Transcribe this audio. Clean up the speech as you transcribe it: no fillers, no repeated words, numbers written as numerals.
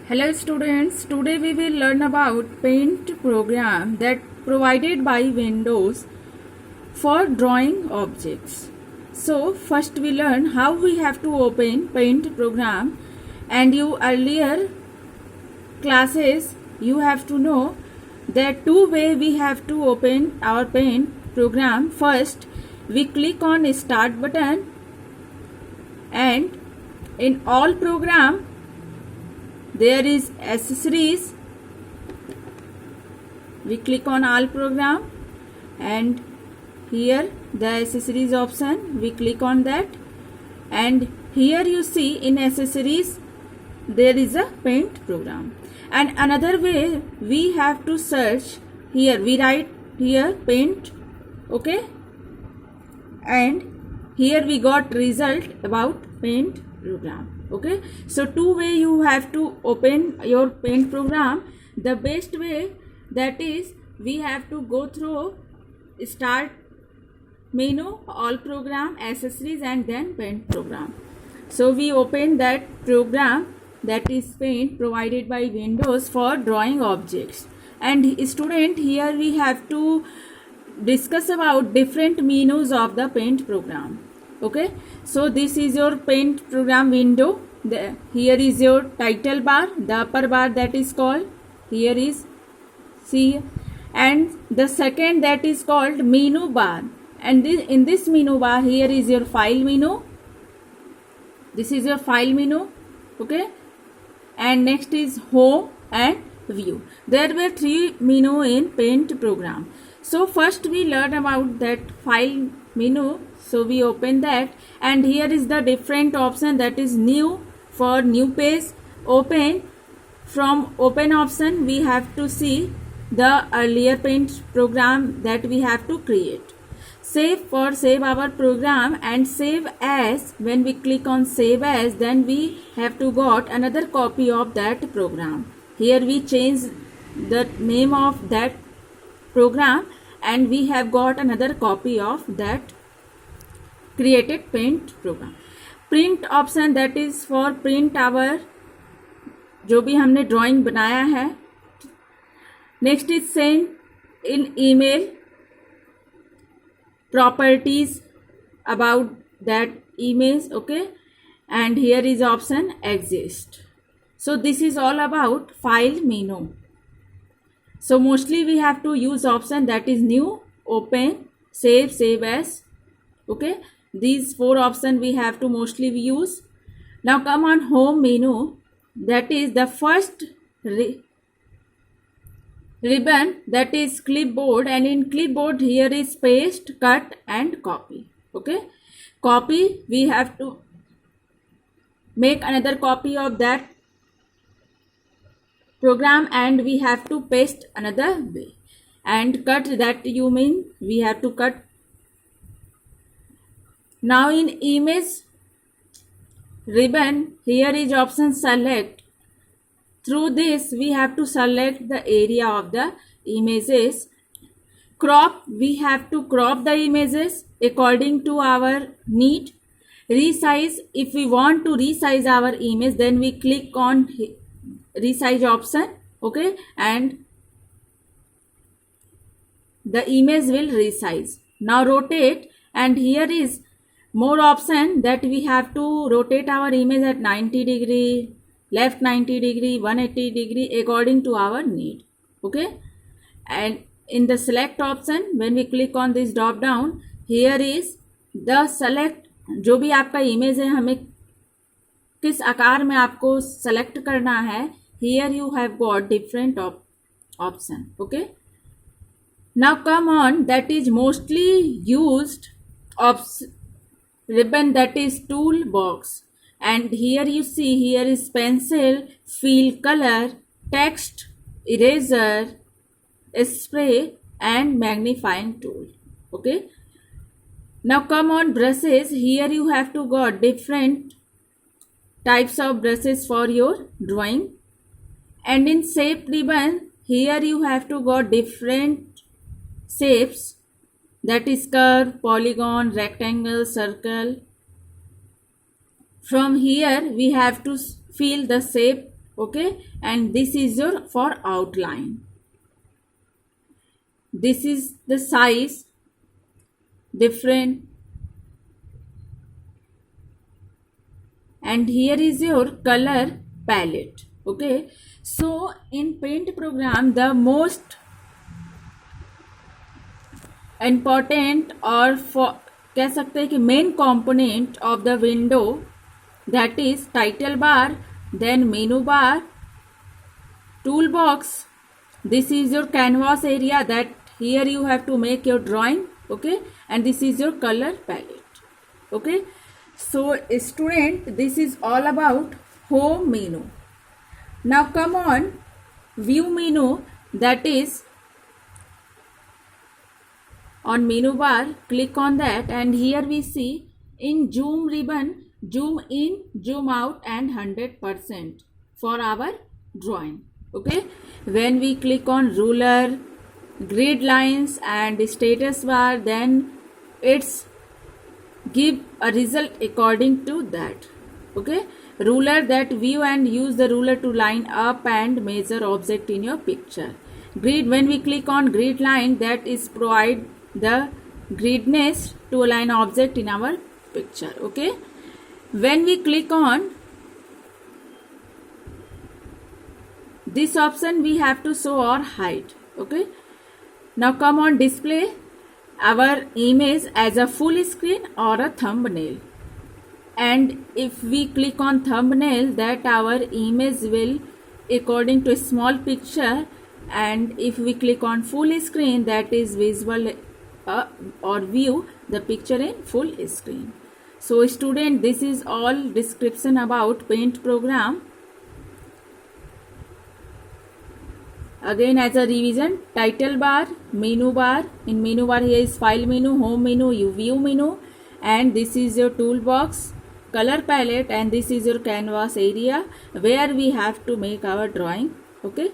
Hello students, today we will learn about Paint program that provided by Windows for drawing objects. So first we learn how we have to open Paint program, and you earlier classes you have to know that two way we have to open our Paint program. First we click on start button, and in all program there is accessories. We click on all program, and here the accessories option, we click on that, and here you see in accessories there is a Paint program. And another way we have to search, here we write here Paint, okay, and here we got result about Paint program. Okay, so two way you have to open your Paint program. The best way, that is, we have to go through start menu, all program, accessories, and then Paint program. So we open that program, that is Paint provided by Windows for drawing objects. And student, here we have to discuss about different menus of the Paint program. Okay, so this is your Paint program window. Here is your title bar, the upper bar that is called, here is, see, and the second that is called menu bar, and in this menu bar here is your file menu, this is your file menu, okay, and next is home and view. There were three menu in Paint program. So first we learn about that file menu. So we open that, and here is the different option, that is new for new page, open. From open option we have to see the earlier Paint program that we have to create. Save for save our program, and save as, when we click on save as, then we have to got another copy of that program. Here we change the name of that program, and we have got another copy of that created Paint program. Print option, that is for print our जो भी हमने drawing बनाया है. Next is send in email, properties about that image, okay, and here is option exist. So this is all about file menu. So mostly we have to use option, that is new, open, save, save as, okay. These four options we have to mostly use. Now come on home menu, that is the first ribbon, that is clipboard, and in clipboard here is paste, cut and copy, okay. Copy, we have to make another copy of that program, and we have to paste another way. And cut, that you mean we have to cut. Now in image ribbon, here is option select. Through this we have to select the area of the images. Crop, we have to crop the images according to our need. Resize, if we want to resize our image, then we click on resize option, okay, and the image will resize. Now rotate, and here is more option, that we have to rotate our image at 90 degree, left 90 degree, 180 degree, according to our need, okay. And in the select option, when we click on this drop down, here is the select, जो भी आपका image है, हमें किस आकार में आपको select करना है, here you have got different option, okay. Now come on, that is mostly used ribbon, that is toolbox, and here you see, here is pencil, fill color, text, eraser, spray and magnifying tool, okay. Now come on brushes, here you have to got different types of brushes for your drawing. And in shape ribbon, here you have to got different shapes, that is curve, polygon, rectangle, circle. From here we have to fill the shape Okay, and this is your for outline. This is the size different, and here is your color palette. Okay, so in paint program the most important or for कह सकते हैं कि main component of the window, that is title bar, then menu bar, toolbox. This is your canvas area, that here you have to make your drawing. Okay, and this is your color palette. Okay, so student, this is all about home menu. Now come on view menu, that is on menu bar, click on that, and here we see in zoom ribbon, zoom in, zoom out and 100% for our drawing. Okay, when we click on ruler, grid lines and status bar, then it's give a result according to that. Okay, ruler, that view and use the ruler to line up and measure object in your picture. Grid, when we click on grid line, that is provide the gridness to align object in our picture. Okay, when we click on this option, we have to show or hide. Okay, now come on display our image as a full screen or a thumbnail, and if we click on thumbnail, that our image will according to a small picture, and if we click on full screen, that is visual or view the picture in full screen. So student, this is all description about paint program. Again as a revision, title bar, menu bar, in menu bar here is file menu, home menu, view menu, and this is your toolbox, color palette, and this is your canvas area where we have to make our drawing. Okay,